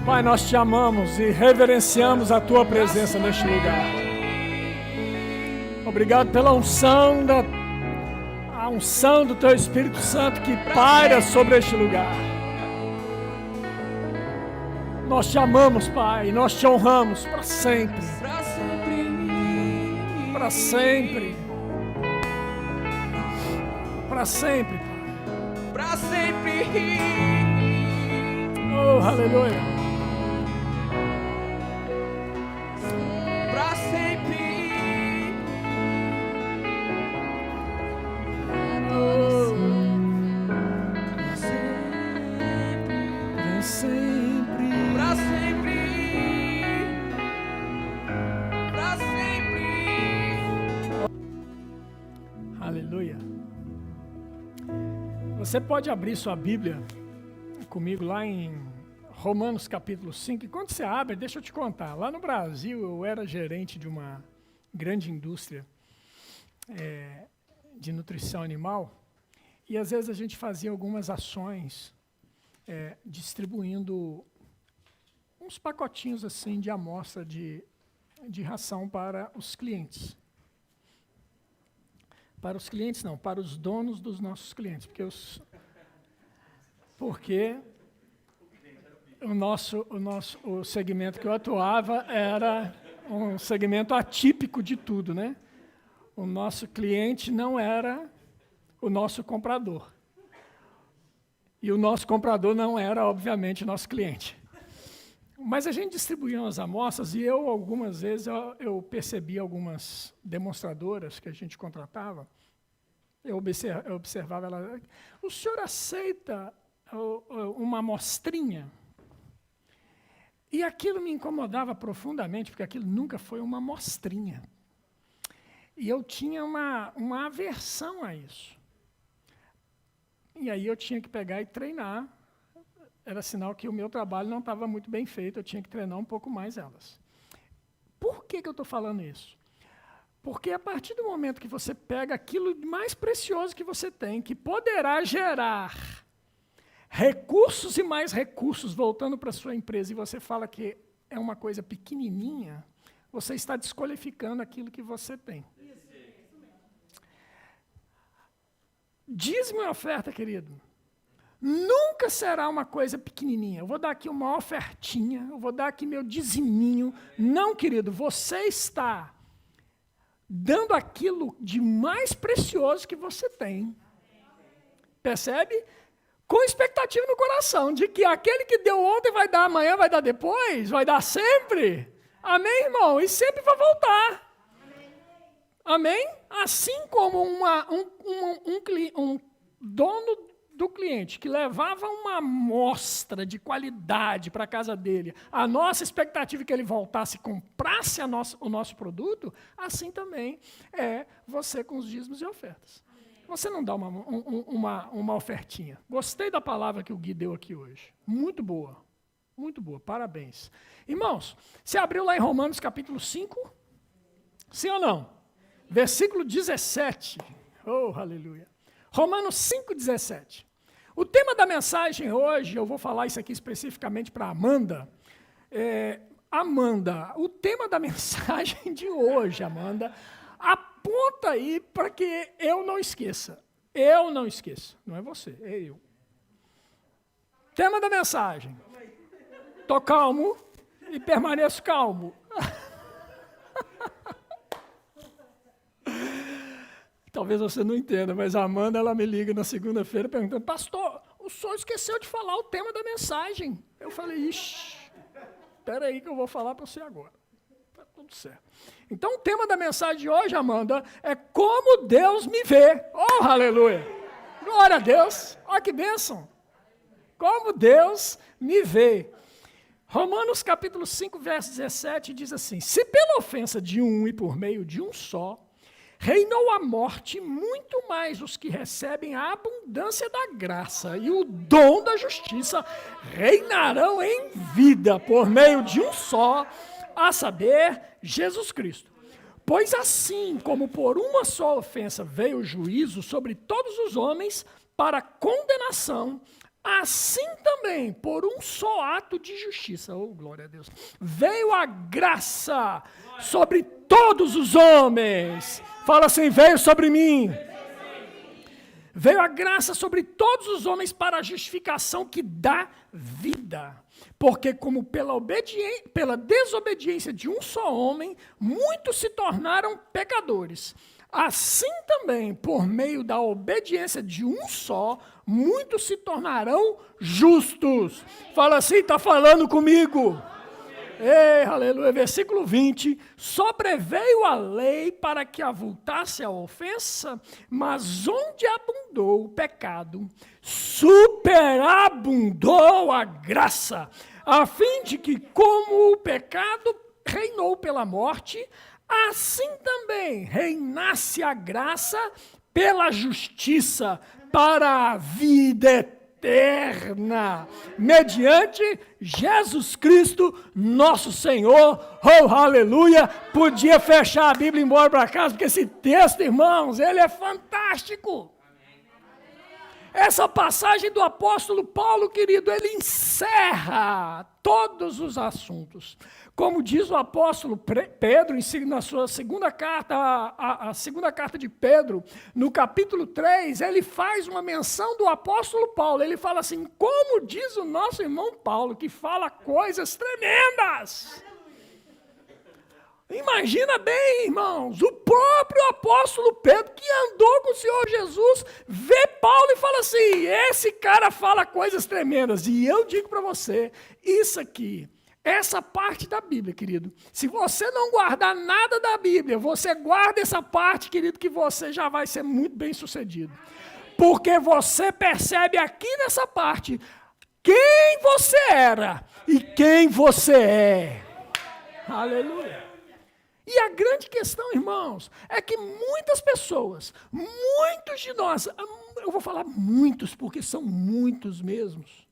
Pai, nós te amamos e reverenciamos a tua presença neste lugar. Obrigado pela unção do teu Espírito Santo que paira sobre este lugar. Nós te amamos, Pai, e nós te honramos para sempre. Para sempre. Para sempre, Pai. Para sempre. Oh, aleluia. Para sempre. Oh. Para sempre. Para sempre. Para sempre. Aleluia. Você pode abrir sua Bíblia comigo lá em Romanos capítulo 5. E quando você abre, deixa eu te contar. Lá no Brasil, eu era gerente de uma grande indústria de nutrição animal. E às vezes a gente fazia algumas ações distribuindo uns pacotinhos assim de amostra de ração para os clientes. Para os clientes não, para os donos dos nossos clientes, porque o segmento que eu atuava era um segmento atípico de tudo, né? O nosso cliente não era o nosso comprador. E o nosso comprador não era, obviamente, nosso cliente. Mas a gente distribuía as amostras e algumas vezes, eu percebi algumas demonstradoras que a gente contratava, eu observava ela, o senhor aceita uma amostrinha? E aquilo me incomodava profundamente, porque aquilo nunca foi uma amostrinha. E eu tinha uma aversão a isso. E aí eu tinha que pegar e treinar. Era sinal que o meu trabalho não estava muito bem feito, eu tinha que treinar um pouco mais elas. Por que eu estou falando isso? Porque a partir do momento que você pega aquilo mais precioso que você tem, que poderá gerar recursos e mais recursos voltando para a sua empresa, e você fala que é uma coisa pequenininha, você está desqualificando aquilo que você tem. Dízimo e oferta, querido, nunca será uma coisa pequenininha. Eu vou dar aqui uma ofertinha, eu vou dar aqui meu diziminho. Não, querido, você está dando aquilo de mais precioso que você tem. Percebe? Com expectativa no coração, de que aquele que deu ontem vai dar amanhã, vai dar depois, vai dar sempre. Amém, irmão? E sempre vai voltar. Amém? Assim como um dono do cliente que levava uma amostra de qualidade para a casa dele, a nossa expectativa é que ele voltasse e comprasse o nosso produto, assim também é você com os dízimos e ofertas. Você não dá uma ofertinha. Gostei da palavra que o Gui deu aqui hoje. Muito boa, parabéns. Irmãos, você abriu lá em Romanos capítulo 5? Sim ou não? Versículo 17. Oh, aleluia. Romanos 5, 17. O tema da mensagem hoje, eu vou falar isso aqui especificamente para Amanda. Amanda, o tema da mensagem de hoje, Amanda, aponta aí para que eu não esqueça. Eu não esqueça. Não é você, é eu. Tema da mensagem. Estou calmo e permaneço calmo. Talvez você não entenda, mas a Amanda, ela me liga na segunda-feira perguntando, pastor, o senhor esqueceu de falar o tema da mensagem. Eu falei, ixi, espera aí que eu vou falar para você agora. Está tudo certo. Então, o tema da mensagem de hoje, Amanda, é como Deus me vê. Oh, aleluia! Glória a Deus! Olha que bênção! Como Deus me vê. Romanos capítulo 5, verso 17 diz assim, se pela ofensa de um e por meio de um só, reinou a morte, muito mais os que recebem a abundância da graça e o dom da justiça reinarão em vida por meio de um só, a saber, Jesus Cristo. Pois assim como por uma só ofensa veio o juízo sobre todos os homens para condenação, Assim também, por um só ato de justiça, oh glória a Deus, veio a graça sobre todos os homens. Fala assim, veio sobre mim. Veio a graça sobre todos os homens para a justificação que dá vida. Porque como pela desobediência de um só homem, muitos se tornaram pecadores. Assim também, por meio da obediência de um só, muitos se tornarão justos. Fala assim, está falando comigo. Ei, aleluia. Versículo 20. Sobreveio a lei para que avultasse a ofensa, mas onde abundou o pecado, superabundou a graça, a fim de que, como o pecado reinou pela morte, assim também reinasse a graça pela justiça para a vida eterna, mediante Jesus Cristo, nosso Senhor. Oh, aleluia! Podia fechar a Bíblia e ir embora para casa, porque esse texto, irmãos, ele é fantástico. Essa passagem do apóstolo Paulo, querido, ele encerra todos os assuntos. Como diz o apóstolo Pedro, na sua segunda carta, a segunda carta de Pedro, no capítulo 3, ele faz uma menção do apóstolo Paulo. Ele fala assim, como diz o nosso irmão Paulo, que fala coisas tremendas. Imagina bem, irmãos, o próprio apóstolo Pedro, que andou com o Senhor Jesus, vê Paulo e fala assim, esse cara fala coisas tremendas. E eu digo para você, isso aqui, essa parte da Bíblia, querido, se você não guardar nada da Bíblia, você guarda essa parte, querido, que você já vai ser muito bem sucedido. Porque você percebe aqui nessa parte, quem você era e quem você é. Aleluia. E a grande questão, irmãos, é que muitas pessoas, muitos de nós, eu vou falar muitos, porque são muitos mesmos,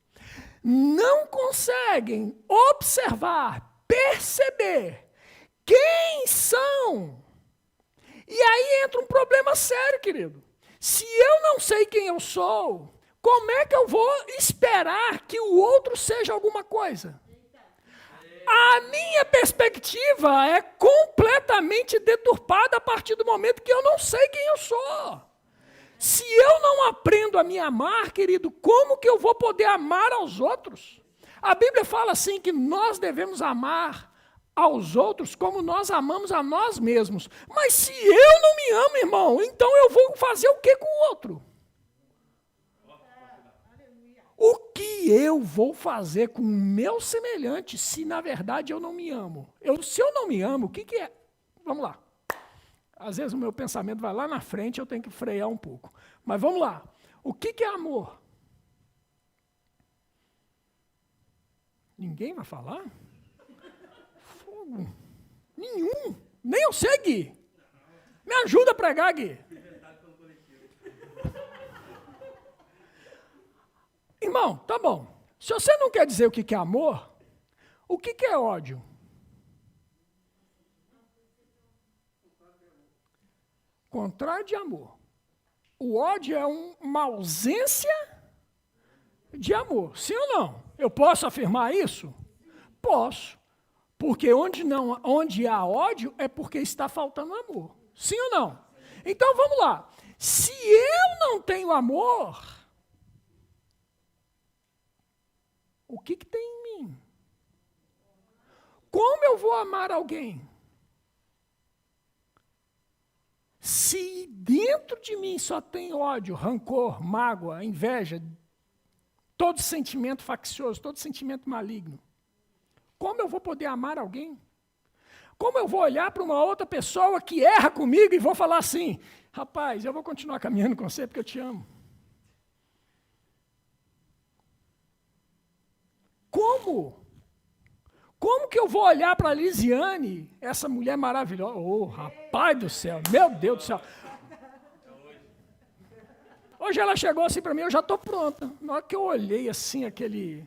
não conseguem observar, perceber quem são. E aí entra um problema sério, querido. Se eu não sei quem eu sou, como é que eu vou esperar que o outro seja alguma coisa? A minha perspectiva é completamente deturpada a partir do momento que eu não sei quem eu sou. Se eu não aprendo a me amar, querido, como que eu vou poder amar aos outros? A Bíblia fala assim que nós devemos amar aos outros como nós amamos a nós mesmos. Mas se eu não me amo, irmão, então eu vou fazer o que com o outro? O que eu vou fazer com o meu semelhante se, na verdade, eu não me amo? Se eu não me amo, o que é? Vamos lá. Às vezes o meu pensamento vai lá na frente, eu tenho que frear um pouco. Mas vamos lá. O que é amor? Ninguém vai falar? Fogo. Nenhum. Nem eu sei, Gui. Me ajuda a pregar, Gui. Irmão, tá bom. Se você não quer dizer o que é amor, o que é ódio? Contrário de amor. O ódio é uma ausência de amor. Sim ou não? Eu posso afirmar isso? Posso. Porque onde há ódio é porque está faltando amor. Sim ou não? Então vamos lá. Se eu não tenho amor, o que tem em mim? Como eu vou amar alguém? Se dentro de mim só tem ódio, rancor, mágoa, inveja, todo sentimento faccioso, todo sentimento maligno, como eu vou poder amar alguém? Como eu vou olhar para uma outra pessoa que erra comigo e vou falar assim, rapaz, eu vou continuar caminhando com você porque eu te amo? Como? Como que eu vou olhar para a Lisiane, essa mulher maravilhosa? Oh, rapaz do céu, meu Deus do céu. Hoje ela chegou assim para mim, eu já estou pronta. Na hora que eu olhei assim, aquele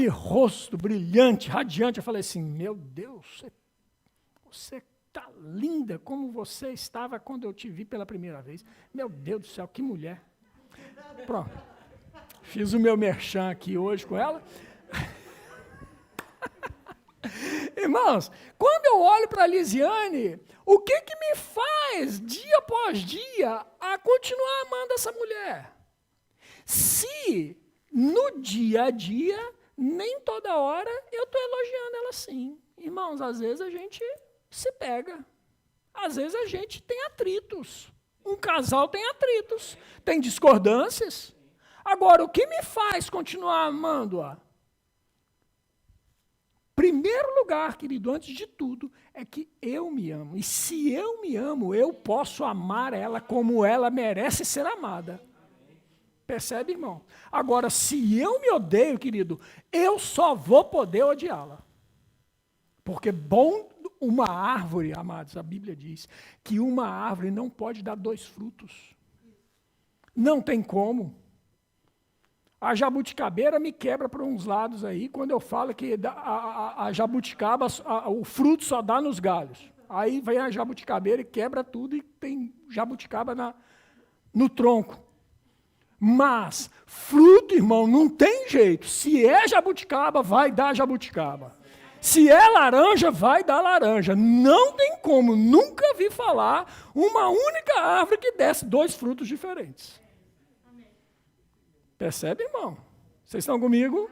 rosto brilhante, radiante, eu falei assim, meu Deus, você está linda como você estava quando eu te vi pela primeira vez. Meu Deus do céu, que mulher. Pronto. Fiz o meu merchan aqui hoje com ela. Irmãos, quando eu olho para a Lisiane, o que me faz, dia após dia, a continuar amando essa mulher? Se no dia a dia, nem toda hora, eu estou elogiando ela sim. Irmãos, às vezes a gente se pega. Às vezes a gente tem atritos. Um casal tem atritos, tem discordâncias. Agora, o que me faz continuar amando-a? Primeiro lugar, querido, antes de tudo, é que eu me amo. E se eu me amo, eu posso amar ela como ela merece ser amada. Percebe, irmão? Agora, se eu me odeio, querido, eu só vou poder odiá-la. Porque uma árvore, amados, a Bíblia diz que uma árvore não pode dar 2 frutos. Não tem como. A jabuticabeira me quebra por uns lados aí, quando eu falo que a jabuticaba, o fruto só dá nos galhos. Aí vem a jabuticabeira e quebra tudo e tem jabuticaba no tronco. Mas fruto, irmão, não tem jeito. Se é jabuticaba, vai dar jabuticaba. Se é laranja, vai dar laranja. Não tem como, nunca vi falar uma única árvore que desse 2 frutos diferentes. Percebe, irmão? Vocês estão comigo?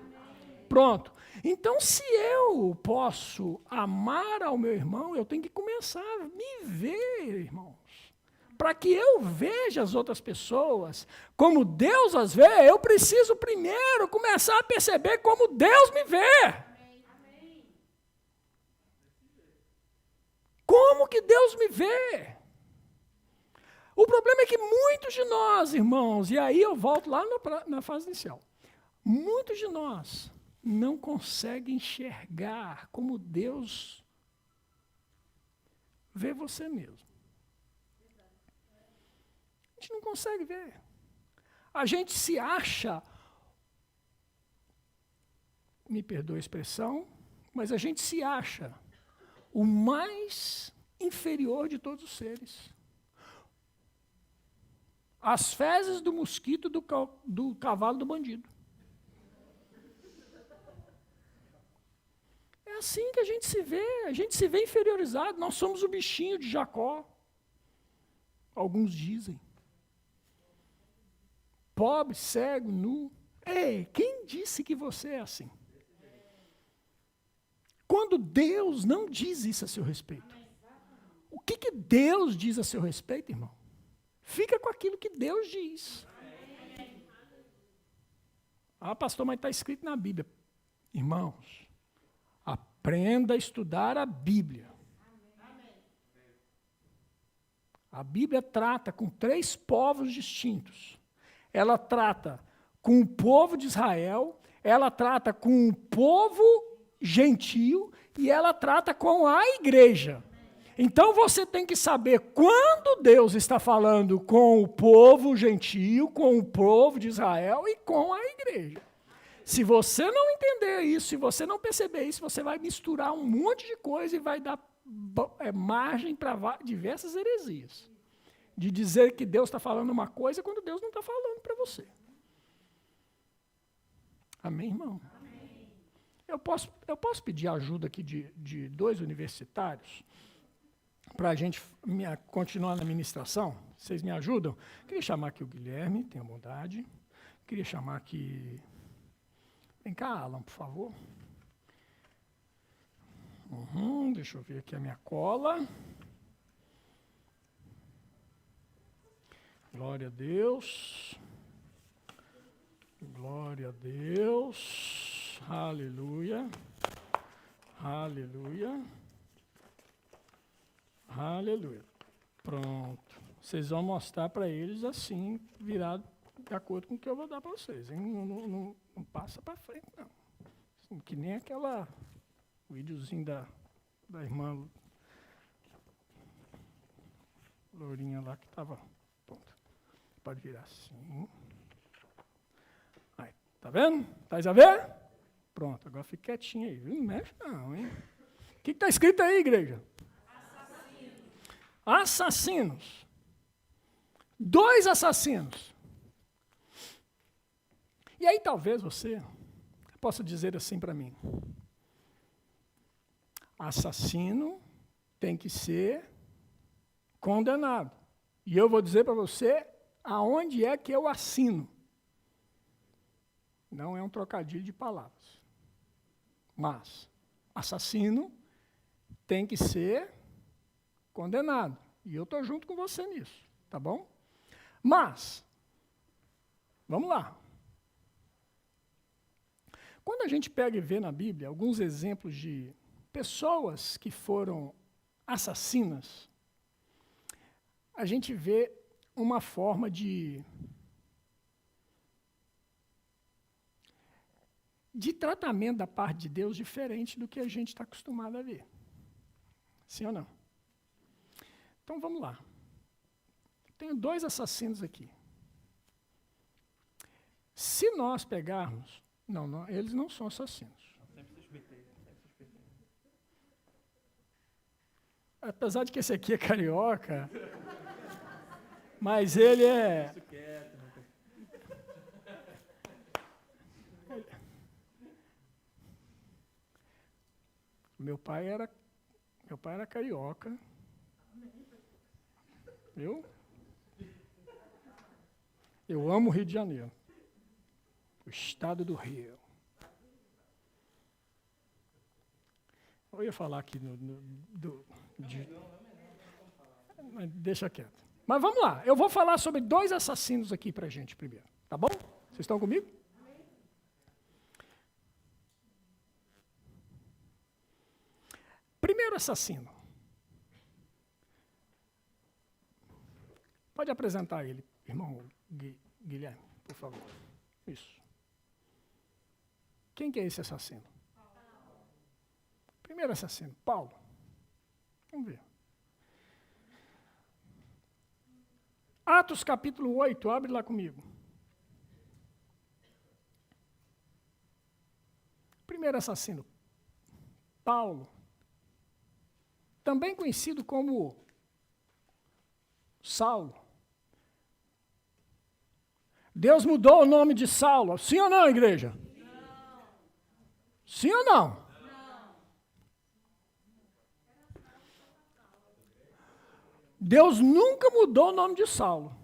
Pronto. Então, se eu posso amar ao meu irmão, eu tenho que começar a me ver, irmãos. Para que eu veja as outras pessoas como Deus as vê, eu preciso primeiro começar a perceber como Deus me vê. Como que Deus me vê? O problema é que muitos de nós, irmãos, e aí eu volto lá na fase inicial, muitos de nós não conseguem enxergar como Deus vê você mesmo. A gente não consegue ver. A gente se acha, me perdoa a expressão, mas a gente se acha o mais inferior de todos os seres. As fezes do mosquito do cavalo do bandido. É assim que a gente se vê inferiorizado. Nós somos o bichinho de Jacó. Alguns dizem. Pobre, cego, nu. Ei, quem disse que você é assim? Quando Deus não diz isso a seu respeito. O que Deus diz a seu respeito, irmão? Fica com aquilo que Deus diz. Ah, pastor, mas está escrito na Bíblia. Irmãos, aprenda a estudar a Bíblia. A Bíblia trata com 3 povos distintos. Ela trata com o povo de Israel, ela trata com o povo gentio e ela trata com a igreja. Então você tem que saber quando Deus está falando com o povo gentio, com o povo de Israel e com a igreja. Se você não entender isso, se você não perceber isso, você vai misturar um monte de coisa e vai dar margem para diversas heresias. De dizer que Deus está falando uma coisa quando Deus não está falando para você. Amém, irmão? Amém. Eu posso pedir ajuda aqui de 2 universitários? Para a gente continuar na ministração, vocês me ajudam? Queria chamar aqui o Guilherme, tenha bondade. Queria chamar aqui... Vem cá, Alan, por favor. Deixa eu ver aqui a minha cola. Glória a Deus. Glória a Deus. Aleluia. Aleluia. Aleluia. Pronto. Vocês vão mostrar para eles assim, virado de acordo com o que eu vou dar para vocês. Hein? Não passa para frente, não. Assim, que nem aquela videozinho da irmã Lourinha lá que estava. Pronto. Pode virar assim. Aí, tá vendo? Tá a ver? Pronto, agora fica quietinho aí. Não mexe não, hein? O que está escrito aí, igreja? Assassinos. 2 assassinos. E aí talvez você possa dizer assim para mim: assassino tem que ser condenado. E eu vou dizer para você aonde é que eu assino. Não é um trocadilho de palavras. Mas assassino tem que ser condenado. E eu estou junto com você nisso, tá bom? Mas, vamos lá. Quando a gente pega e vê na Bíblia alguns exemplos de pessoas que foram assassinas, a gente vê uma forma de tratamento da parte de Deus diferente do que a gente está acostumado a ver. Sim ou não? Então vamos lá. Tenho 2 assassinos aqui. Se nós pegarmos... Não, eles não são assassinos. Apesar de que esse aqui é carioca, mas ele é... Meu pai era carioca. Viu? Eu amo o Rio de Janeiro. O estado do Rio. Eu ia falar aqui mas deixa quieto. Mas vamos lá, eu vou falar sobre 2 assassinos aqui pra gente primeiro, tá bom? Vocês estão comigo? Primeiro assassino. Pode apresentar ele, irmão Guilherme, por favor. Isso. Quem que é esse assassino? Primeiro assassino, Paulo. Vamos ver. Atos capítulo 8, abre lá comigo. Primeiro assassino, Paulo. Também conhecido como Saulo. Deus mudou o nome de Saulo, sim ou não, igreja? Não. Sim ou não? Não. Deus nunca mudou o nome de Saulo.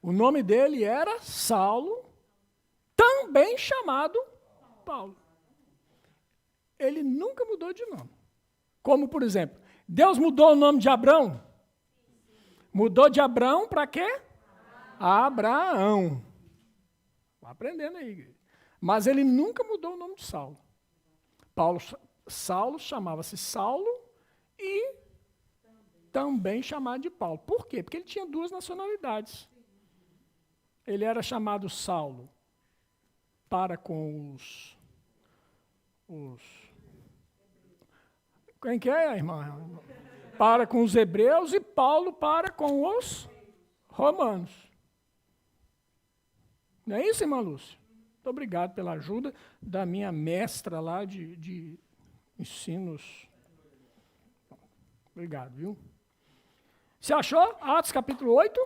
O nome dele era Saulo, também chamado Paulo. Ele nunca mudou de nome. Como, por exemplo, Deus mudou o nome de Abrão. Mudou de Abrão para quê? Abraão. Vai aprendendo aí, igreja. Mas ele nunca mudou o nome de Saulo. Saulo chamava-se Saulo e também chamado de Paulo. Por quê? Porque ele tinha 2 nacionalidades. Ele era chamado Saulo para com os quem que é, irmã? Para com os hebreus e Paulo para com os romanos. Não é isso, irmã Lúcia? Muito obrigado pela ajuda da minha mestra lá de ensinos. Obrigado, viu? Você achou? Atos capítulo 8?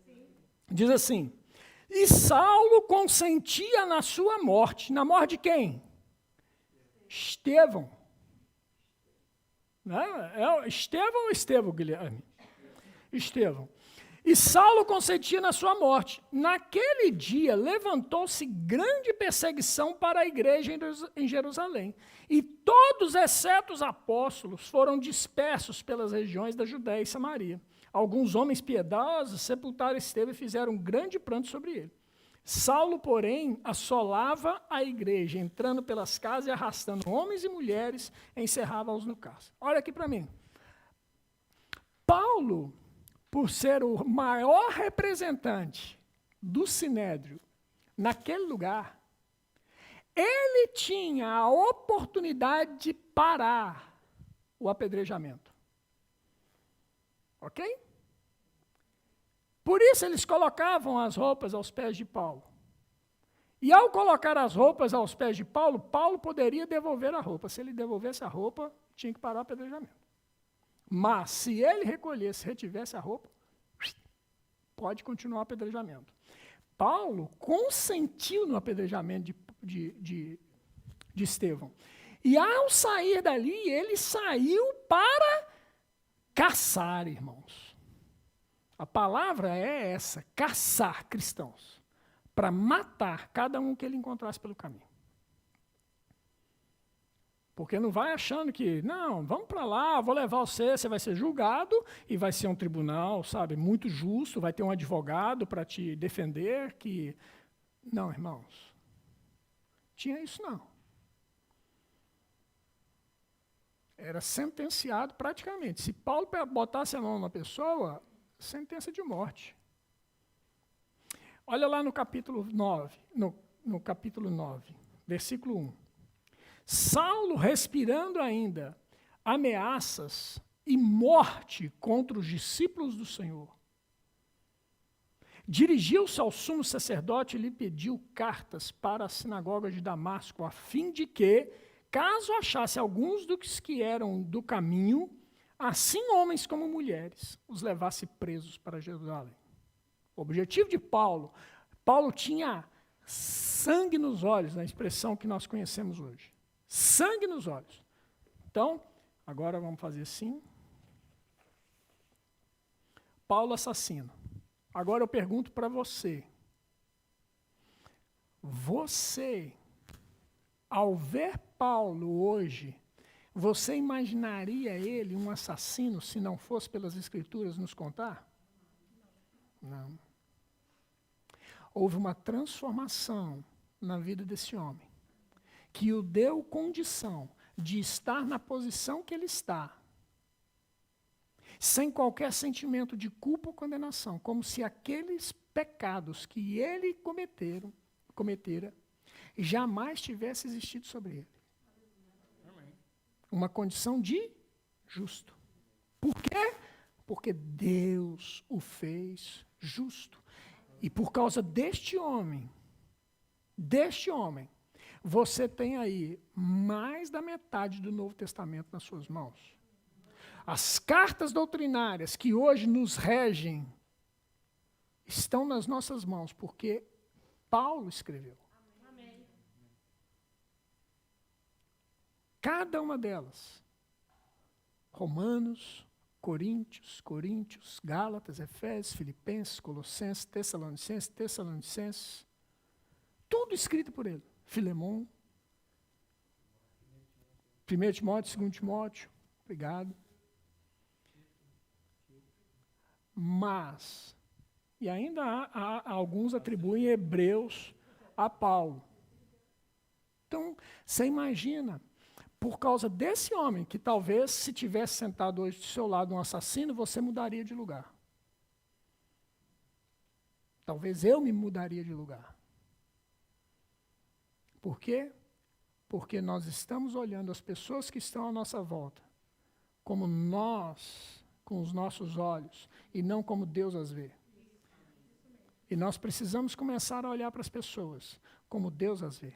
Sim. Diz assim: e Saulo consentia na sua morte. Na morte de quem? Estevão. Não, é Estevão ou Estevão, Guilherme? Estevão. E Saulo consentia na sua morte. Naquele dia levantou-se grande perseguição para a igreja em Jerusalém. E todos, exceto os apóstolos, foram dispersos pelas regiões da Judéia e Samaria. Alguns homens piedosos sepultaram Estevão e fizeram um grande pranto sobre ele. Saulo, porém, assolava a igreja, entrando pelas casas e arrastando homens e mulheres, encerrava-os no cárcere. Olha aqui para mim. Paulo, por ser o maior representante do Sinédrio naquele lugar, ele tinha a oportunidade de parar o apedrejamento. Ok? Por isso eles colocavam as roupas aos pés de Paulo. E ao colocar as roupas aos pés de Paulo, Paulo poderia devolver a roupa. Se ele devolvesse a roupa, tinha que parar o apedrejamento. Mas se ele recolhesse, retivesse a roupa, pode continuar o apedrejamento. Paulo consentiu no apedrejamento de Estevão. E ao sair dali, ele saiu para caçar, irmãos. A palavra é essa, caçar cristãos, para matar cada um que ele encontrasse pelo caminho. Porque não vai achando que, não, vamos para lá, vou levar você vai ser julgado e vai ser um tribunal, sabe, muito justo, vai ter um advogado para te defender, que... Não, irmãos, tinha isso não. Era sentenciado praticamente. Se Paulo botasse a mão na pessoa, sentença de morte. Olha lá no capítulo 9, no capítulo 9, versículo 1. Saulo, respirando ainda ameaças e morte contra os discípulos do Senhor, dirigiu-se ao sumo sacerdote e lhe pediu cartas para a sinagoga de Damasco, a fim de que, caso achasse alguns dos que eram do caminho, assim homens como mulheres, os levasse presos para Jerusalém. O objetivo de Paulo tinha sangue nos olhos, na expressão que nós conhecemos hoje. Sangue nos olhos. Então, agora vamos fazer assim. Paulo assassino. Agora eu pergunto para você. Você, ao ver Paulo hoje, você imaginaria ele um assassino se não fosse pelas Escrituras nos contar? Não. Houve uma transformação na vida desse homem, que o deu condição de estar na posição que ele está, sem qualquer sentimento de culpa ou condenação, como se aqueles pecados que ele cometera jamais tivesse existido sobre ele. Uma condição de justo. Por quê? Porque Deus o fez justo. E por causa deste homem, você tem aí mais da metade do Novo Testamento nas suas mãos. As cartas doutrinárias que hoje nos regem estão nas nossas mãos, porque Paulo escreveu. Amém. Cada uma delas. Romanos, Coríntios, Gálatas, Efésios, Filipenses, Colossenses, Tessalonicenses. Tudo escrito por ele. Filemão, 1 Timóteo, 2 Timóteo, obrigado. Mas, e ainda há alguns atribuem Hebreus a Paulo. Então, você imagina, por causa desse homem, que talvez se tivesse sentado hoje do seu lado um assassino, você mudaria de lugar. Talvez eu me mudaria de lugar. Por quê? Porque nós estamos olhando as pessoas que estão à nossa volta como nós, com os nossos olhos, e não como Deus as vê. E nós precisamos começar a olhar para as pessoas como Deus as vê.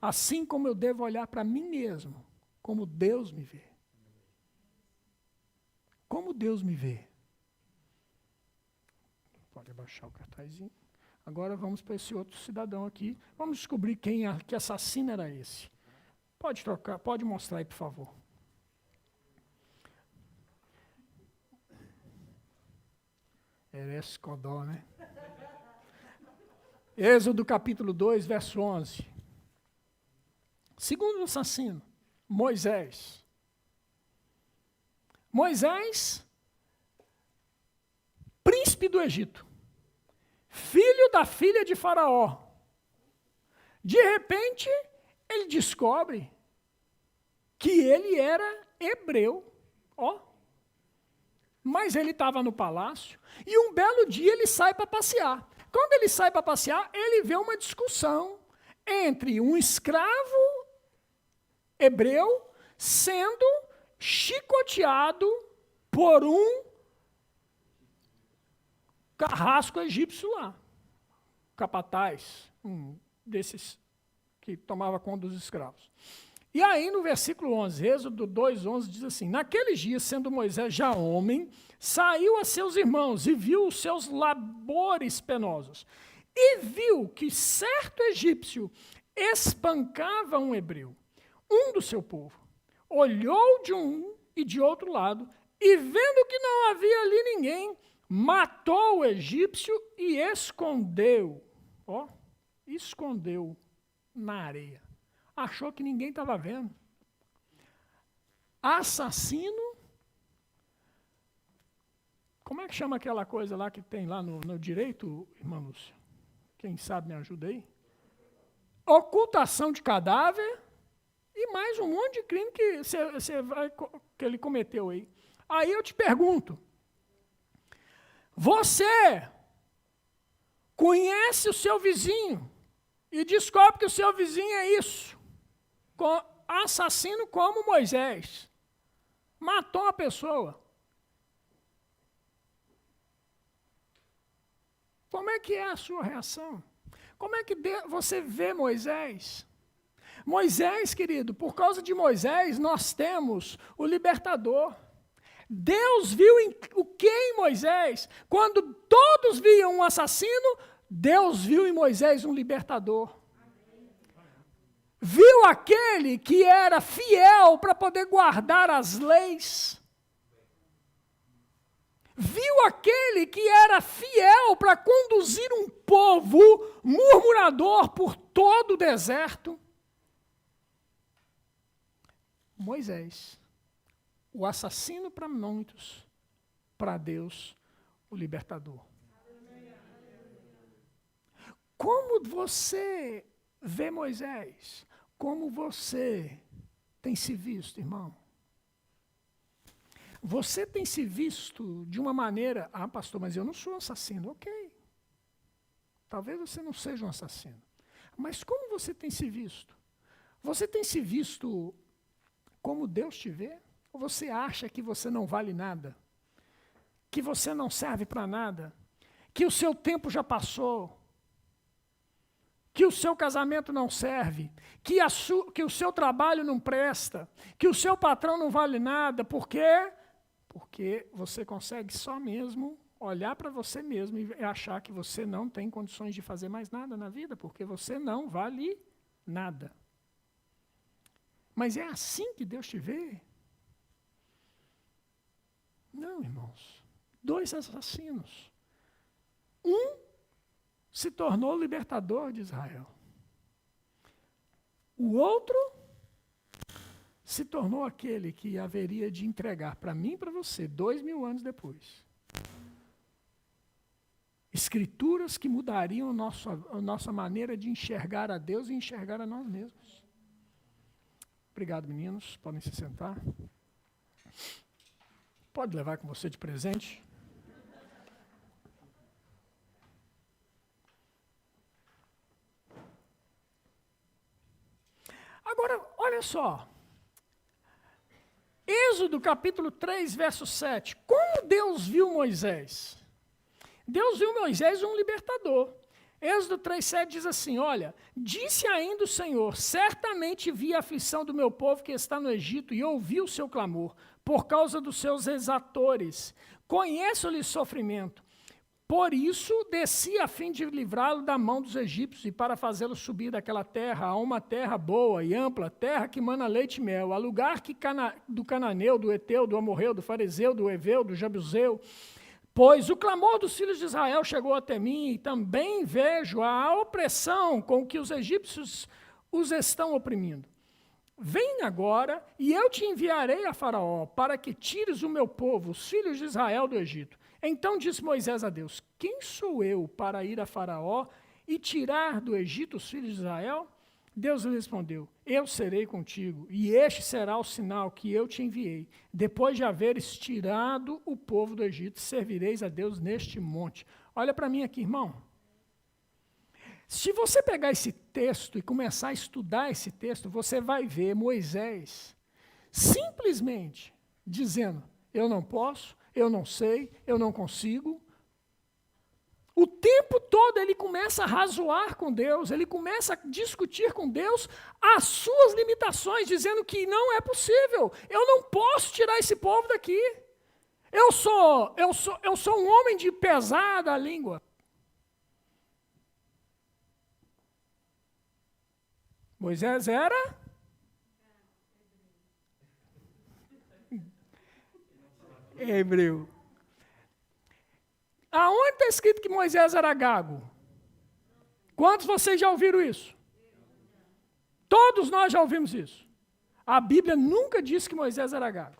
Assim como eu devo olhar para mim mesmo, como Deus me vê. Como Deus me vê. Pode abaixar o cartazinho. Agora vamos para esse outro cidadão aqui. Vamos descobrir que assassino era esse. Pode trocar, pode mostrar aí, por favor. Eres Codó, né? Êxodo capítulo 2, verso 11. Segundo assassino, Moisés. Moisés, príncipe do Egito. Filho da filha de Faraó. De repente, ele descobre que ele era hebreu. Ó. Mas ele estava no palácio e um belo dia ele sai para passear. Quando ele sai para passear, ele vê uma discussão entre um escravo hebreu sendo chicoteado por um carrasco egípcio lá, capataz, um desses que tomava conta dos escravos. E aí, no versículo 11, Êxodo 2:11, diz assim: naqueles dias, sendo Moisés já homem, saiu a seus irmãos e viu os seus labores penosos. E viu que certo egípcio espancava um hebreu, um do seu povo. Olhou de um e de outro lado, e vendo que não havia ali ninguém, matou o egípcio e escondeu. Ó, escondeu na areia. Achou que ninguém estava vendo. Assassino. Como é que chama aquela coisa lá que tem lá no direito, irmã Lúcia? Quem sabe me ajuda aí? Ocultação de cadáver e mais um monte de crime que ele cometeu aí. Aí eu te pergunto, você conhece o seu vizinho e descobre que o seu vizinho é isso, assassino como Moisés, matou uma pessoa. Como é que é a sua reação? Como é que você vê Moisés? Moisés, querido, por causa de Moisés, nós temos o libertador. Deus viu o que em Moisés? Quando todos viam um assassino, Deus viu em Moisés um libertador. Viu aquele que era fiel para poder guardar as leis. Viu aquele que era fiel para conduzir um povo murmurador por todo o deserto. Moisés, o assassino para muitos, para Deus, o libertador. Como você vê Moisés? Como você tem se visto, irmão? Você tem se visto de uma maneira, pastor, mas eu não sou um assassino. Ok. Talvez você não seja um assassino. Mas como você tem se visto? Você tem se visto como Deus te vê? Ou você acha que você não vale nada? Que você não serve para nada? Que o seu tempo já passou? Que o seu casamento não serve? Que o seu trabalho não presta? Que o seu patrão não vale nada? Por quê? Porque você consegue só mesmo olhar para você mesmo e achar que você não tem condições de fazer mais nada na vida, porque você não vale nada. Mas é assim que Deus te vê? Não, irmãos. 2 assassinos. Um se tornou libertador de Israel. O outro se tornou aquele que haveria de entregar para mim e para você 2000 anos depois. Escrituras que mudariam a nossa maneira de enxergar a Deus e enxergar a nós mesmos. Obrigado, meninos. Podem se sentar. Pode levar com você de presente. Agora, olha só. Êxodo capítulo 3, verso 7. Como Deus viu Moisés? Deus viu Moisés um libertador. Êxodo 3,7 diz assim, olha, disse ainda o Senhor, certamente vi a aflição do meu povo que está no Egito e ouvi o seu clamor, por causa dos seus exatores. Conheço-lhe sofrimento. Por isso desci a fim de livrá-lo da mão dos egípcios e para fazê-lo subir daquela terra a uma terra boa e ampla, terra que mana leite e mel, a lugar do cananeu, do eteu, do amorreu, do fariseu, do heveu, do jebuseu. Pois o clamor dos filhos de Israel chegou até mim e também vejo a opressão com que os egípcios os estão oprimindo. Vem agora e eu te enviarei a Faraó para que tires o meu povo, os filhos de Israel, do Egito. Então disse Moisés a Deus, quem sou eu para ir a Faraó e tirar do Egito os filhos de Israel? Deus lhe respondeu, eu serei contigo, e este será o sinal que eu te enviei. Depois de haveres tirado o povo do Egito, servireis a Deus neste monte. Olha para mim aqui, irmão. Se você pegar esse texto e começar a estudar esse texto, você vai ver Moisés simplesmente dizendo, eu não posso, eu não sei, eu não consigo. O tempo todo ele começa a razoar com Deus, ele começa a discutir com Deus as suas limitações, dizendo que não é possível, eu não posso tirar esse povo daqui. Eu sou um homem de pesada língua. Moisés era hebreu. Aonde está escrito que Moisés era gago? Quantos de vocês já ouviram isso? Todos nós já ouvimos isso. A Bíblia nunca disse que Moisés era gago.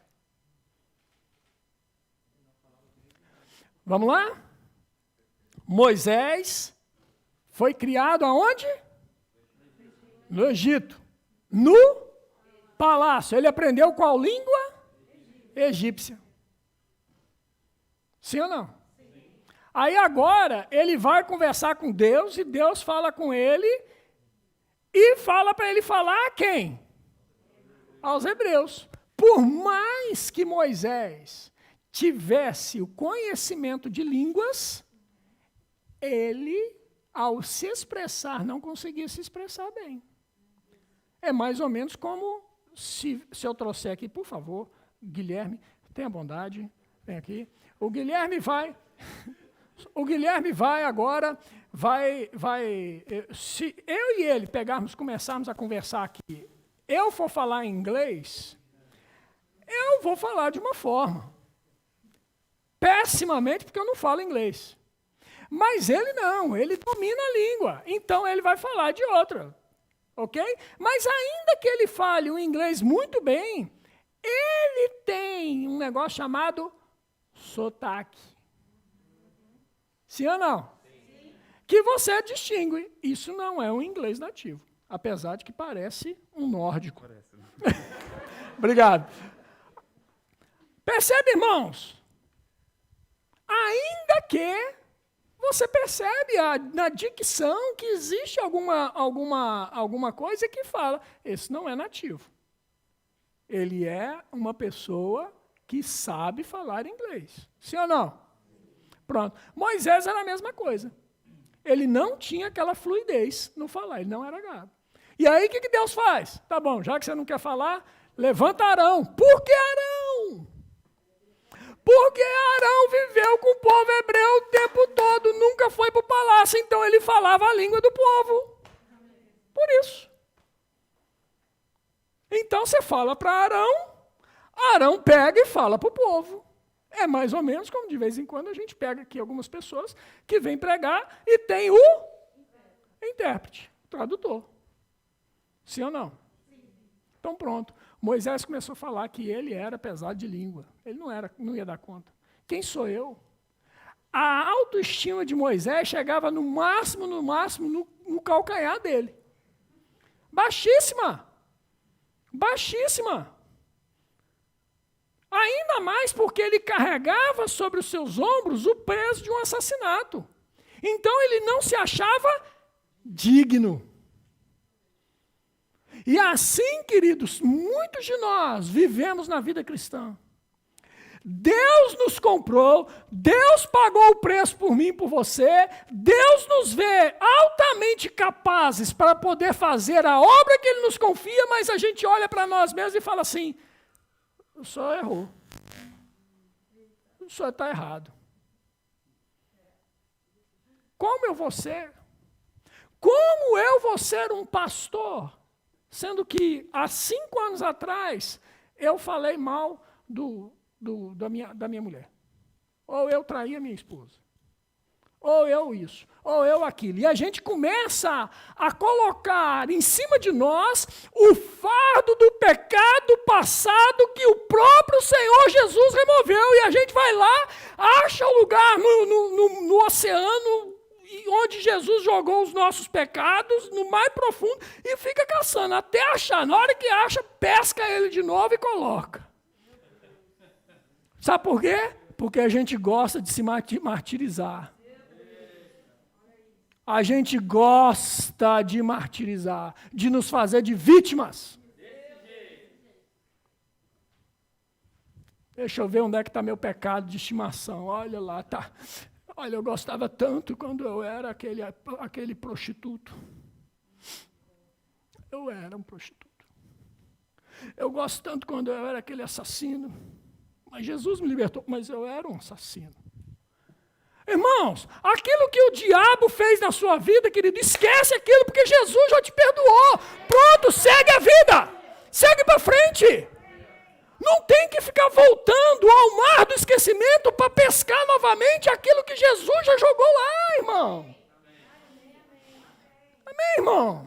Vamos lá? Moisés foi criado aonde? No Egito. No palácio. Ele aprendeu qual língua? Egípcia. Sim ou não? Aí agora ele vai conversar com Deus e Deus fala com ele e fala para ele falar a quem? Aos hebreus. Por mais que Moisés tivesse o conhecimento de línguas, ele, ao se expressar, não conseguia se expressar bem. É mais ou menos como se eu trouxer aqui, por favor, Guilherme, tenha bondade, vem aqui. O Guilherme vai agora, se eu e ele começarmos a conversar aqui, eu for falar em inglês, eu vou falar de uma forma, pessimamente, porque eu não falo inglês. Mas ele não, ele domina a língua, então ele vai falar de outra, ok? Mas ainda que ele fale o inglês muito bem, ele tem um negócio chamado sotaque. Sim ou não? Sim. Que você distingue. Isso não é um inglês nativo, apesar de que parece um nórdico. Parece, né? Obrigado. Percebe, irmãos? Ainda que você percebe na dicção que existe alguma coisa que fala, esse não é nativo. Ele é uma pessoa que sabe falar inglês. Sim ou não? Pronto. Moisés era a mesma coisa. Ele não tinha aquela fluidez no falar, ele não era gago. E aí o que Deus faz? Tá bom, já que você não quer falar, levanta Arão. Por que Arão? Porque Arão viveu com o povo hebreu o tempo todo, nunca foi para o palácio, então ele falava a língua do povo. Por isso. Então você fala para Arão, Arão pega e fala para o povo. É mais ou menos como de vez em quando a gente pega aqui algumas pessoas que vêm pregar e tem o intérprete, tradutor. Sim ou não? Então pronto. Moisés começou a falar que ele era pesado de língua. Ele não ia dar conta. Quem sou eu? A autoestima de Moisés chegava no máximo no calcanhar dele. Baixíssima. Baixíssima. Ainda mais porque ele carregava sobre os seus ombros o peso de um assassinato. Então ele não se achava digno. E assim, queridos, muitos de nós vivemos na vida cristã. Deus nos comprou, Deus pagou o preço por mim e por você, Deus nos vê altamente capazes para poder fazer a obra que Ele nos confia, mas a gente olha para nós mesmos e fala assim, o senhor errou, o senhor está errado. Como eu vou ser um pastor, sendo que há 5 anos atrás eu falei mal da minha mulher. Ou eu traí a minha esposa. Ou eu isso. Ou eu aquilo. E a gente começa a colocar em cima de nós o fardo do pecado passado que o próprio Senhor Jesus removeu. E a gente vai lá, acha o lugar no oceano onde Jesus jogou os nossos pecados, no mais profundo, e fica caçando até achar. Na hora que acha, pesca ele de novo e coloca. Sabe por quê? Porque a gente gosta de se martirizar. A gente gosta de martirizar, de nos fazer de vítimas. Deixa eu ver onde é que está meu pecado de estimação. Olha lá, tá. Olha, eu gostava tanto quando eu era aquele prostituto. Eu era um prostituto. Eu gosto tanto quando eu era aquele assassino. Mas Jesus me libertou, mas eu era um assassino. Irmãos, aquilo que o diabo fez na sua vida, querido, esquece aquilo, porque Jesus já te perdoou. Pronto, segue a vida. Segue para frente. Não tem que ficar voltando ao mar do esquecimento para pescar novamente aquilo que Jesus já jogou lá, irmão. Amém, irmão?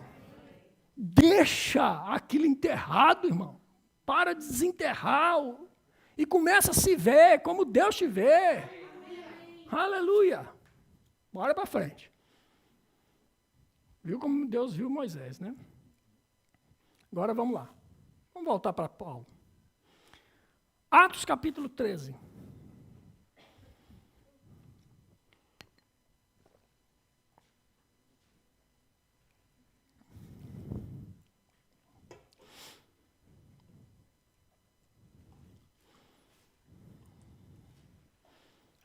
Deixa aquilo enterrado, irmão. Para de desenterrar e começa a se ver como Deus te vê. Aleluia. Bora para frente. Viu como Deus viu Moisés, né? Agora vamos lá. Vamos voltar para Paulo. Atos capítulo 13.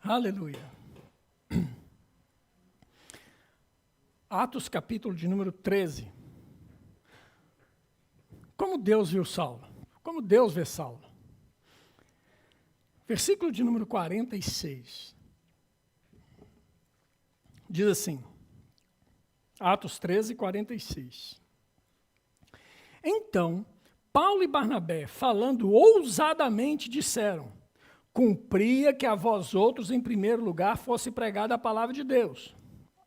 Aleluia. Atos capítulo de número 13. Como Deus viu Saulo? Como Deus vê Saulo? Versículo de número 46. Diz assim, Atos 13, 46. Então, Paulo e Barnabé, falando ousadamente, disseram: cumpria que a vós outros, em primeiro lugar, fosse pregada a palavra de Deus.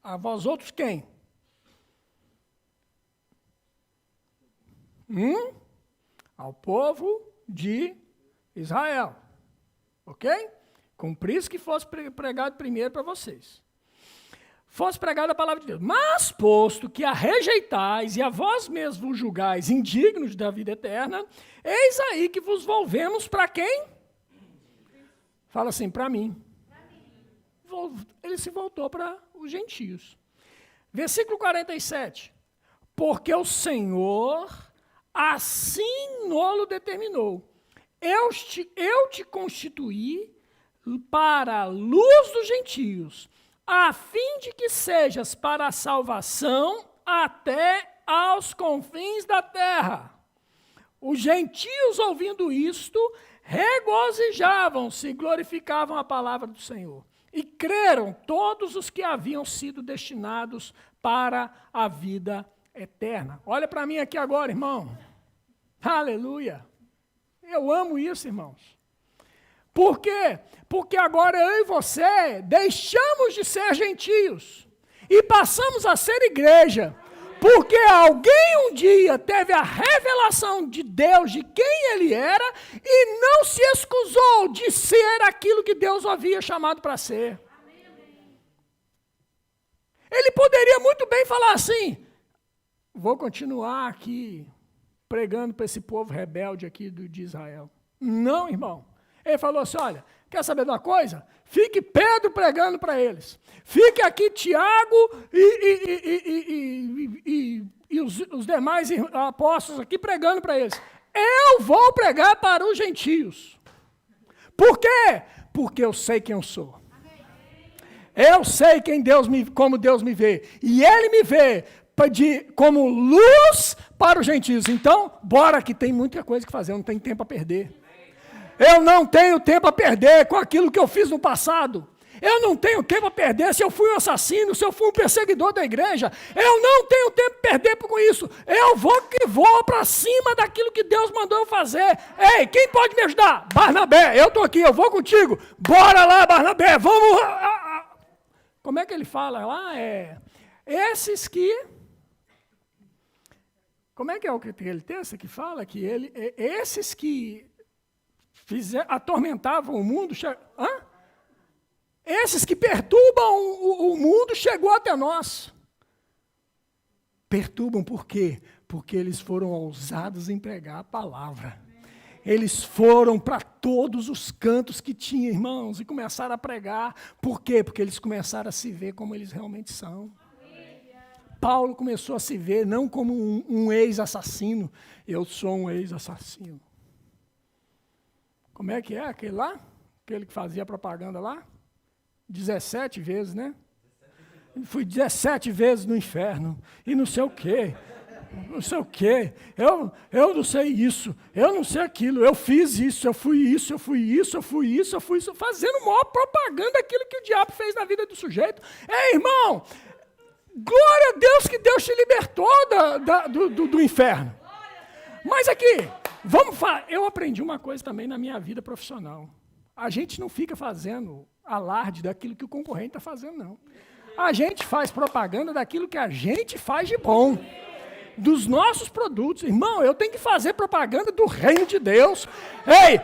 A vós outros quem? Ao povo de Israel. Ok? Cumprisse que fosse pregado primeiro para vocês. Fosse pregada a palavra de Deus. Mas, posto que a rejeitais e a vós mesmos vos julgais indignos da vida eterna, eis aí que vos volvemos para quem? Fala assim, para mim. Ele se voltou para os gentios. Versículo 47. Porque o Senhor assim nolo determinou. Eu te constituí para a luz dos gentios, a fim de que sejas para a salvação até aos confins da terra. Os gentios, ouvindo isto, regozijavam-se e glorificavam a palavra do Senhor. E creram todos os que haviam sido destinados para a vida eterna. Olha para mim aqui agora, irmão. Aleluia. Eu amo isso, irmãos. Por quê? Porque agora eu e você deixamos de ser gentios e passamos a ser igreja. Porque alguém um dia teve a revelação de Deus, de quem ele era, e não se escusou de ser aquilo que Deus o havia chamado para ser. Ele poderia muito bem falar assim: vou continuar aqui pregando para esse povo rebelde aqui de Israel. Não, irmão. Ele falou assim, olha, quer saber de uma coisa? Fique Pedro pregando para eles. Fique aqui Tiago e os demais apóstolos aqui pregando para eles. Eu vou pregar para os gentios. Por quê? Porque eu sei quem eu sou. Eu sei como Deus me vê. E Ele me vê como luz para os gentios. Então, bora que tem muita coisa que fazer, eu não tenho tempo a perder. Eu não tenho tempo a perder com aquilo que eu fiz no passado. Eu não tenho tempo a perder se eu fui um assassino, se eu fui um perseguidor da igreja. Eu não tenho tempo a perder com isso. Eu vou para cima daquilo que Deus mandou eu fazer. Ei, quem pode me ajudar? Barnabé, eu estou aqui, eu vou contigo. Bora lá, Barnabé, vamos. Como é que ele fala lá? Esses que... Como é que é aquele texto que fala que esses que atormentavam o mundo, esses que perturbam o mundo, chegou até nós. Perturbam por quê? Porque eles foram ousados em pregar a palavra. Eles foram para todos os cantos que tinha, irmãos, e começaram a pregar. Por quê? Porque eles começaram a se ver como eles realmente são. Paulo começou a se ver não como um ex-assassino. Eu sou um ex-assassino. Como é que é aquele lá? Aquele que fazia propaganda lá? 17 vezes, né? Fui 17 vezes no inferno, e não sei o quê. Não sei o quê, eu não sei isso, eu não sei aquilo, eu fiz isso, eu fui isso, eu fui isso, eu fui isso, eu fui isso, fazendo maior propaganda daquilo que o diabo fez na vida do sujeito. Ei, irmão, glória a Deus que Deus te libertou do inferno. Mas aqui, vamos falar, eu aprendi uma coisa também na minha vida profissional. A gente não fica fazendo alarde daquilo que o concorrente está fazendo, não. A gente faz propaganda daquilo que a gente faz de bom. Dos nossos produtos. Irmão, eu tenho que fazer propaganda do reino de Deus. Ei,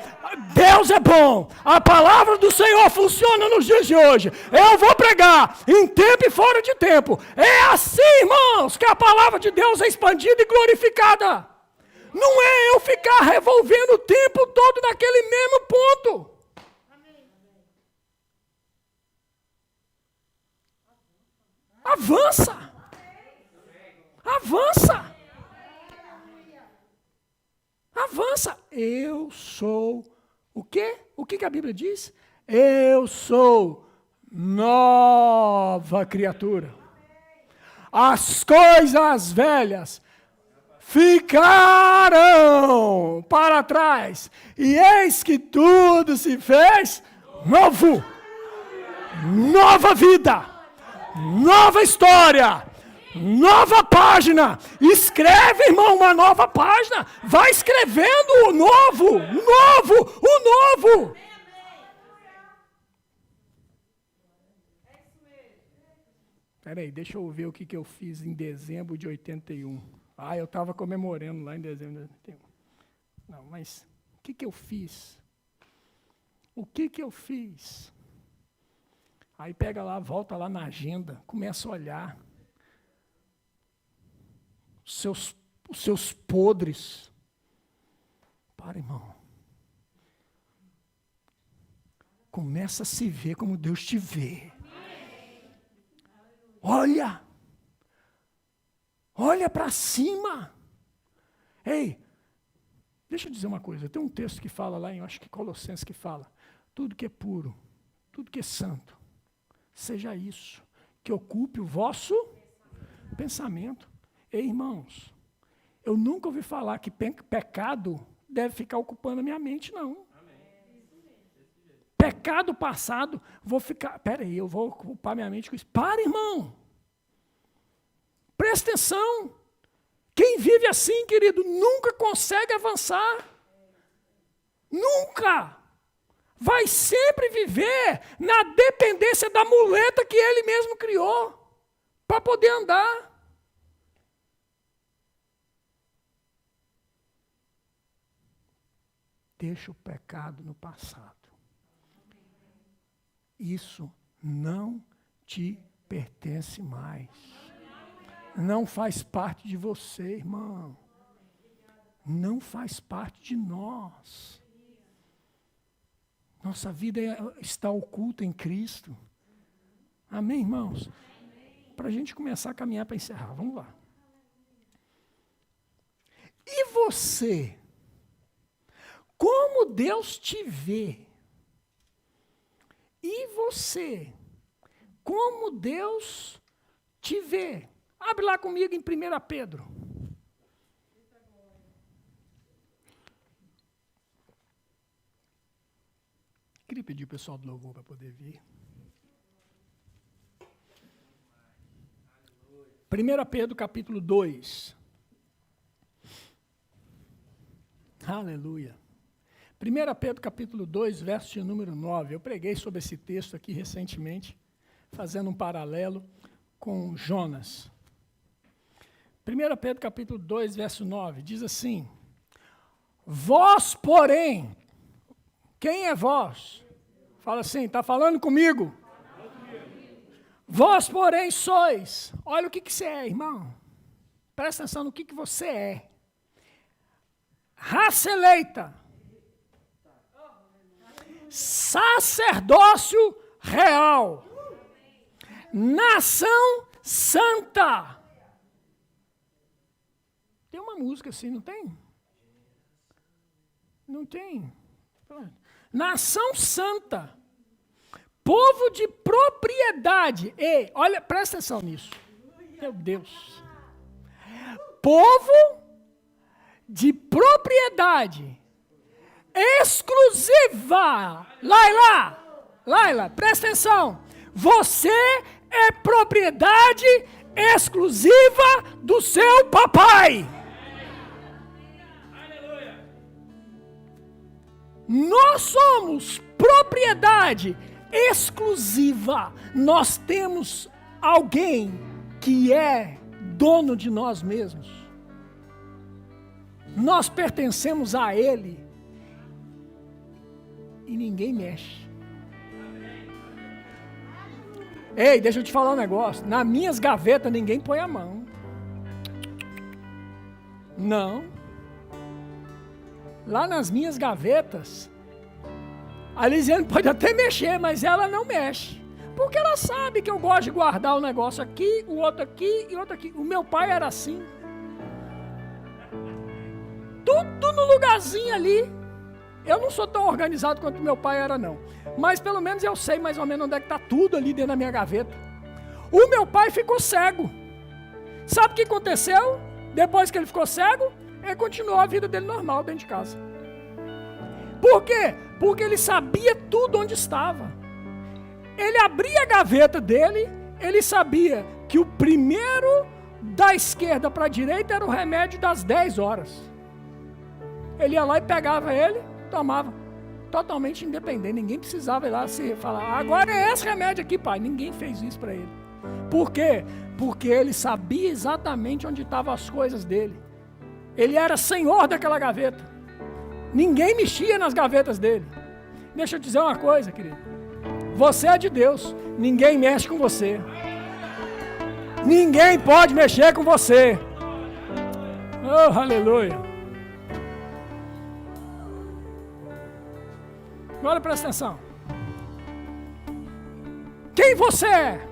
Deus é bom. A palavra do Senhor funciona nos dias de hoje. Eu vou pregar em tempo e fora de tempo. É assim, irmãos, que a palavra de Deus é expandida e glorificada. Não é eu ficar revolvendo o tempo todo naquele mesmo ponto. Avança. Avança! Avança! Eu sou o quê? O que a Bíblia diz? Eu sou nova criatura. As coisas velhas ficaram para trás, e eis que tudo se fez novo. Nova vida, nova história. Nova página. Escreve, irmão, uma nova página. Vai escrevendo o novo. Espera aí, deixa eu ver o que eu fiz em dezembro de 81. Eu estava comemorando lá em dezembro de 81. Não, mas o que eu fiz? O que eu fiz? Aí pega lá, volta lá na agenda, começa a olhar. Os seus podres. Para, irmão. Começa a se ver como Deus te vê. Olha para cima. Ei, deixa eu dizer uma coisa. Tem um texto que fala lá, eu acho que Colossenses, que fala: tudo que é puro, tudo que é santo, seja isso, que ocupe o vosso pensamento. Ei, irmãos, eu nunca ouvi falar que pecado deve ficar ocupando a minha mente, não. Pecado passado, eu vou ocupar minha mente com isso. Para, irmão. Presta atenção. Quem vive assim, querido, nunca consegue avançar. Nunca. Vai sempre viver na dependência da muleta que ele mesmo criou para poder andar. Deixa o pecado no passado. Isso não te pertence mais. Não faz parte de você, irmão. Não faz parte de nós. Nossa vida está oculta em Cristo. Amém, irmãos? Para a gente começar a caminhar para encerrar, vamos lá. E você? Como Deus te vê? E você? Como Deus te vê? Abre lá comigo em 1 Pedro. Queria pedir o pessoal do louvor para poder vir. 1 Pedro capítulo 2. Aleluia. 1 Pedro capítulo 2, verso de número 9. Eu preguei sobre esse texto aqui recentemente, fazendo um paralelo com Jonas. 1 Pedro capítulo 2, verso 9, diz assim: vós, porém, quem é vós? Fala assim, está falando comigo? Vós, porém, sois. Olha o que você é, irmão. Presta atenção no que você é. Raça eleita. Sacerdócio real. Nação santa. Tem uma música assim, não tem? Não tem. Nação santa. Povo de propriedade. Ei, olha, presta atenção nisso. Meu Deus. Povo de propriedade exclusiva. Laila, presta atenção. Você é propriedade exclusiva do seu papai. Nós somos propriedade exclusiva. Nós temos alguém que é dono de nós mesmos. Nós pertencemos a Ele e ninguém mexe. Ei, deixa eu te falar um negócio. Nas minhas gavetas ninguém põe a mão. Não. Lá nas minhas gavetas, a Lisiane pode até mexer, mas ela não mexe. Porque ela sabe que eu gosto de guardar o negócio aqui, o outro aqui e outro aqui. O meu pai era assim. Tudo no lugarzinho ali. Eu não sou tão organizado quanto meu pai era, não. Mas pelo menos eu sei mais ou menos onde é que está tudo ali dentro da minha gaveta. O meu pai ficou cego. Sabe o que aconteceu? Depois que ele ficou cego, ele continuou a vida dele normal dentro de casa. Por quê? Porque ele sabia tudo onde estava. Ele abria a gaveta dele, ele sabia que o primeiro da esquerda para a direita era o remédio das 10 horas. Ele ia lá e pegava ele, tomava. Totalmente independente, ninguém precisava ir lá se falar, agora é esse remédio aqui, pai. Ninguém fez isso para ele. Por quê? Porque ele sabia exatamente onde estavam as coisas dele. Ele era senhor daquela gaveta. Ninguém mexia nas gavetas dele. Deixa eu dizer uma coisa, querido. Você é de Deus. Ninguém mexe com você. Ninguém pode mexer com você. Oh, aleluia. Agora presta atenção. Quem você é?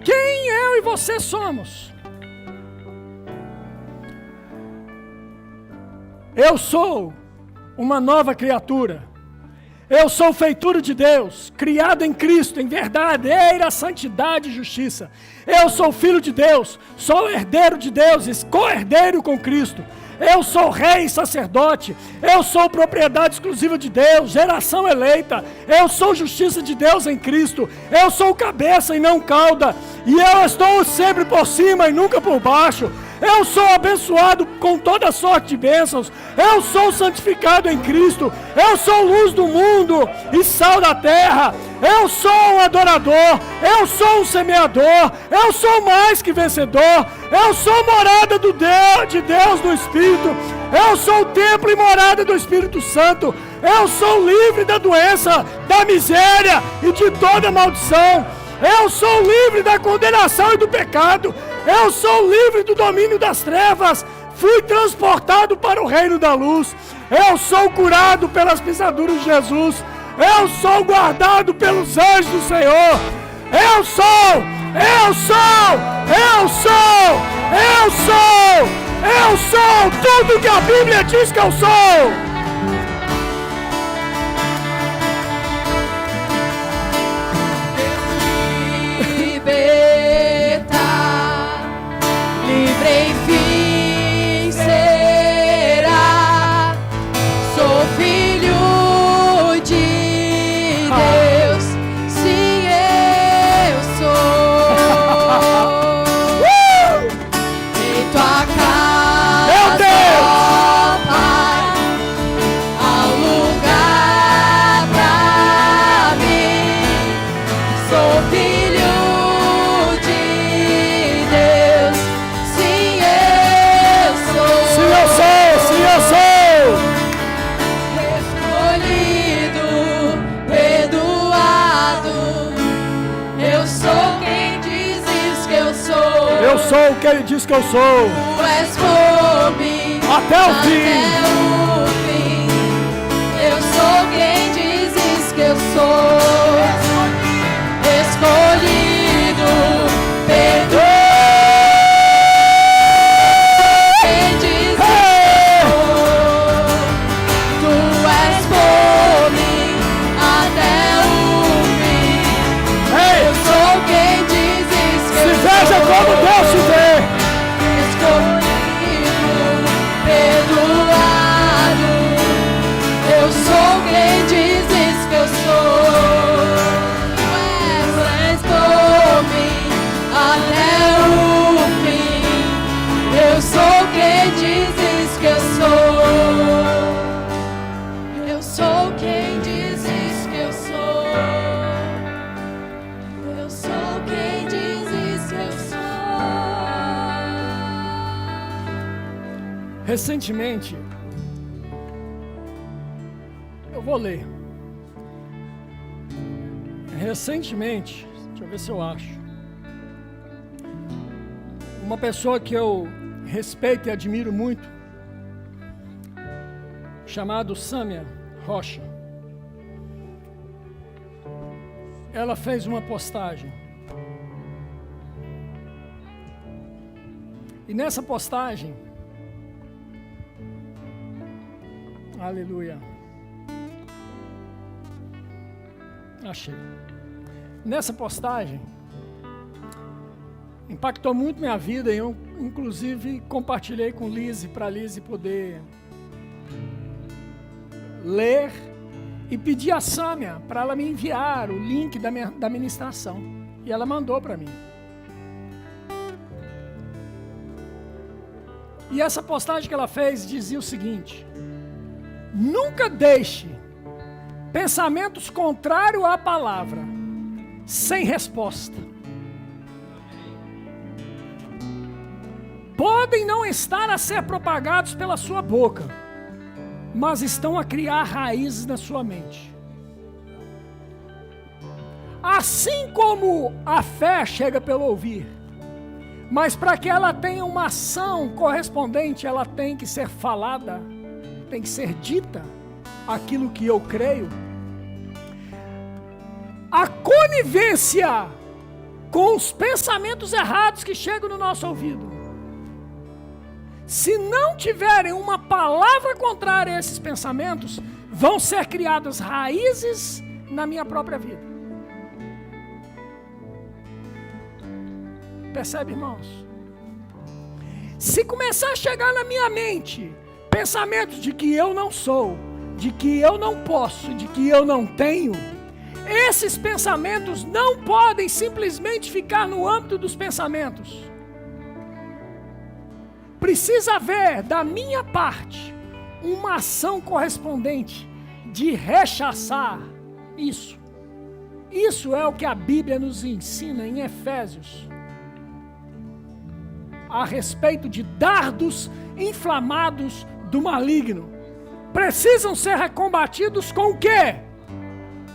Quem eu e você somos? Eu sou uma nova criatura. Eu sou feitura de Deus, criado em Cristo, em verdadeira santidade e justiça. Eu sou filho de Deus, sou herdeiro de Deus e co-herdeiro com Cristo. Eu sou rei e sacerdote, eu sou propriedade exclusiva de Deus, geração eleita. Eu sou justiça de Deus em Cristo. Eu sou cabeça e não cauda. E eu estou sempre por cima e nunca por baixo. Eu sou abençoado com toda sorte de bênçãos. Eu sou santificado em Cristo. Eu sou luz do mundo e sal da terra. Eu sou um adorador. Eu sou um semeador. Eu sou mais que vencedor. Eu sou morada de Deus no Espírito. Eu sou o templo e morada do Espírito Santo. Eu sou livre da doença, da miséria e de toda maldição. Eu sou livre da condenação e do pecado. Eu sou livre do domínio das trevas. Fui transportado para o reino da luz. Eu sou curado pelas pisaduras de Jesus. Eu sou guardado pelos anjos do Senhor. Eu sou tudo que a Bíblia diz que eu sou. Enfim será, sou filho de Deus, sim eu sou. Em tua casa, ó Pai, há lugar pra mim. Sou filho de Deus. Escolhido, perdoado. Eu sou quem dizes que eu sou. Eu sou o que ele diz que eu sou. Tu és por mim Até o fim. Eu sou quem dizes que eu sou. Escolhido, Eu sou quem dizes que eu sou. Eu sou quem dizes que eu sou. Recentemente, eu vou ler. Recentemente, deixa eu ver se eu acho. Uma pessoa que eu respeito e admiro muito, chamado Sâmia Rocha. Ela fez uma postagem. E nessa postagem, aleluia, achei. Nessa postagem, impactou muito minha vida e eu, inclusive, compartilhei com Lise, para Lise poder ler e pedir a Sâmia para ela me enviar o link da ministração. E ela mandou para mim. E essa postagem que ela fez dizia o seguinte: nunca deixe pensamentos contrários à palavra sem resposta. Podem não estar a ser propagados pela sua boca, mas estão a criar raízes na sua mente. Assim como a fé chega pelo ouvir, mas para que ela tenha uma ação correspondente, ela tem que ser falada, tem que ser dita aquilo que eu creio. A conivência com os pensamentos errados que chegam no nosso ouvido, se não tiverem uma palavra contrária a esses pensamentos, vão ser criadas raízes na minha própria vida. Percebe, irmãos? Se começar a chegar na minha mente pensamentos de que eu não sou, de que eu não posso, de que eu não tenho, esses pensamentos não podem simplesmente ficar no âmbito dos pensamentos. Precisa haver, da minha parte, uma ação correspondente de rechaçar isso. Isso é o que a Bíblia nos ensina em Efésios, a respeito de dardos inflamados do maligno. Precisam ser combatidos com o quê?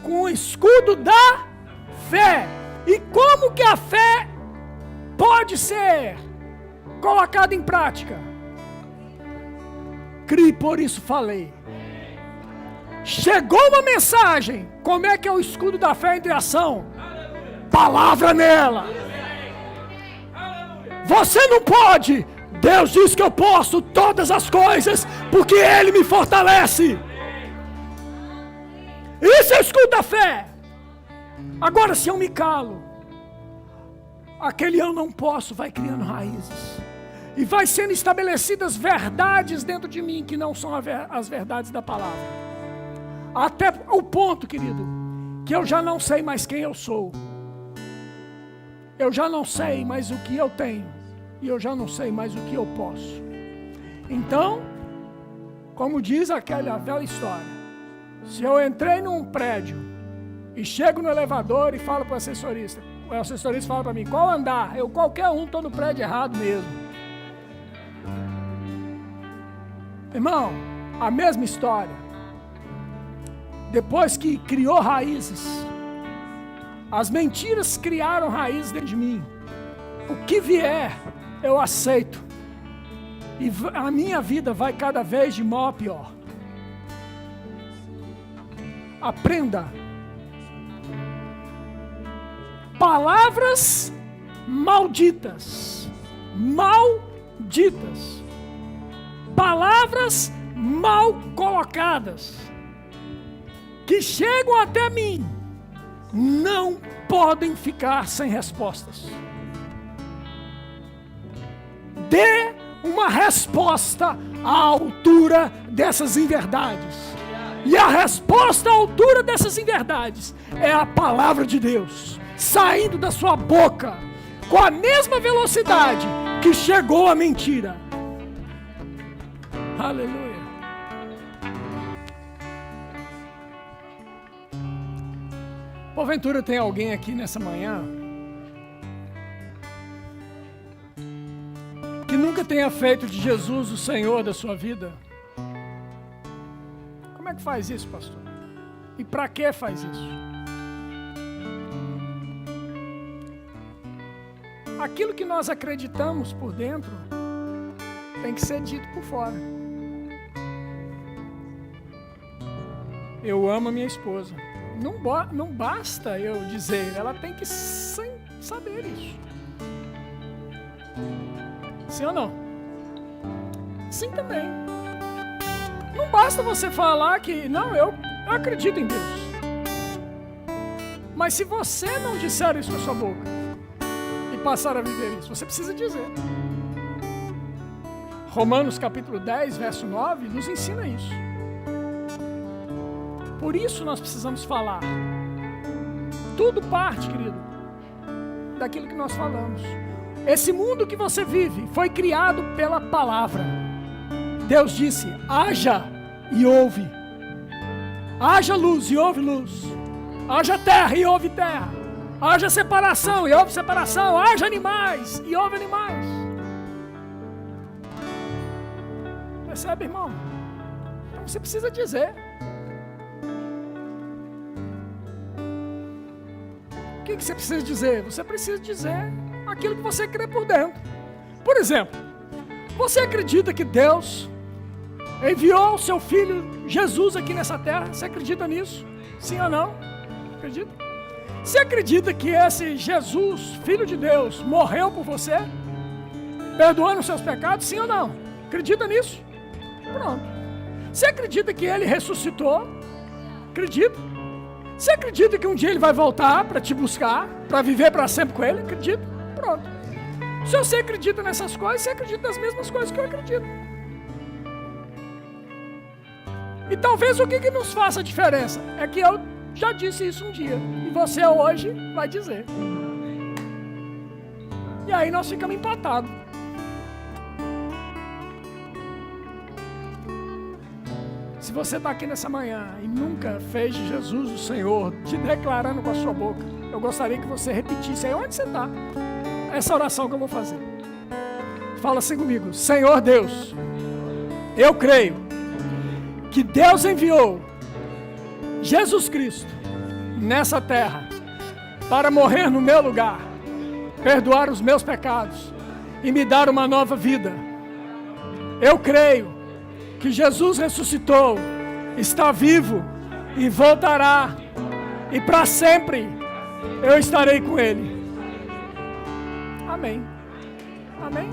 Com o escudo da fé. E como que a fé pode ser colocado em prática? Criei, por isso falei. Chegou uma mensagem. Como é que é o escudo da fé entre ação? Palavra nela. Você não pode. Deus diz que eu posso todas as coisas porque Ele me fortalece. Isso é o escudo da fé. Agora, se eu me calo, aquele eu não posso vai criando raízes. E vai sendo estabelecidas verdades dentro de mim que não são as verdades da palavra. Até o ponto, querido, que eu já não sei mais quem eu sou. Eu já não sei mais o que eu tenho. E eu já não sei mais o que eu posso. Então, como diz aquela velha história, se eu entrei num prédio e chego no elevador e falo para o assessorista fala para mim, qual andar? Eu, qualquer um, estou no prédio errado mesmo. Irmão, a mesma história. Depois que criou raízes, as mentiras criaram raízes dentro de mim. O que vier, eu aceito. E a minha vida vai cada vez de mal a pior. Aprenda. Palavras malditas. Malditas. Palavras mal colocadas que chegam até mim não podem ficar sem respostas. Dê uma resposta à altura dessas inverdades. E a resposta à altura dessas inverdades é a palavra de Deus saindo da sua boca com a mesma velocidade que chegou a mentira. Aleluia. Porventura tem alguém aqui nessa manhã que nunca tenha feito de Jesus o Senhor da sua vida? Como é que faz isso, pastor? E para que faz isso? Aquilo que nós acreditamos por dentro tem que ser dito por fora. Eu amo a minha esposa. Não basta eu dizer, ela tem que saber isso. Sim ou não? Sim também. Não basta você falar que, não, eu acredito em Deus. Mas se você não disser isso com a sua boca e passar a viver isso, você precisa dizer. Romanos capítulo 10, verso 9, nos ensina isso. Por isso nós precisamos falar. Tudo parte, querido, daquilo que nós falamos. Esse mundo que você vive foi criado pela palavra. Deus disse, haja e houve. Haja luz e houve luz. Haja terra e houve terra. Haja separação e houve separação. Haja animais e houve animais. Percebe, irmão? Então você precisa dizer. O que você precisa dizer? Você precisa dizer aquilo que você crê por dentro. Por exemplo, você acredita que Deus enviou o seu Filho Jesus aqui nessa terra? Você acredita nisso? Sim ou não? Acredita? Você acredita que esse Jesus, Filho de Deus, morreu por você? Perdoando os seus pecados? Sim ou não? Acredita nisso? Pronto. Você acredita que Ele ressuscitou? Acredita? Você acredita que um dia Ele vai voltar para te buscar, para viver para sempre com Ele? Acredita? Pronto. Se você acredita nessas coisas, você acredita nas mesmas coisas que eu acredito. E talvez o que nos faça a diferença é que eu já disse isso um dia, e você hoje vai dizer. E aí nós ficamos empatados. Se você está aqui nessa manhã e nunca fez de Jesus o Senhor, te declarando com a sua boca, eu gostaria que você repetisse aí onde você está, essa oração que eu vou fazer. Fala assim comigo: Senhor Deus, eu creio que Deus enviou Jesus Cristo nessa terra para morrer no meu lugar, perdoar os meus pecados e me dar uma nova vida. Eu creio que Jesus ressuscitou, está vivo e voltará, e para sempre eu estarei com Ele. Amém. Amém.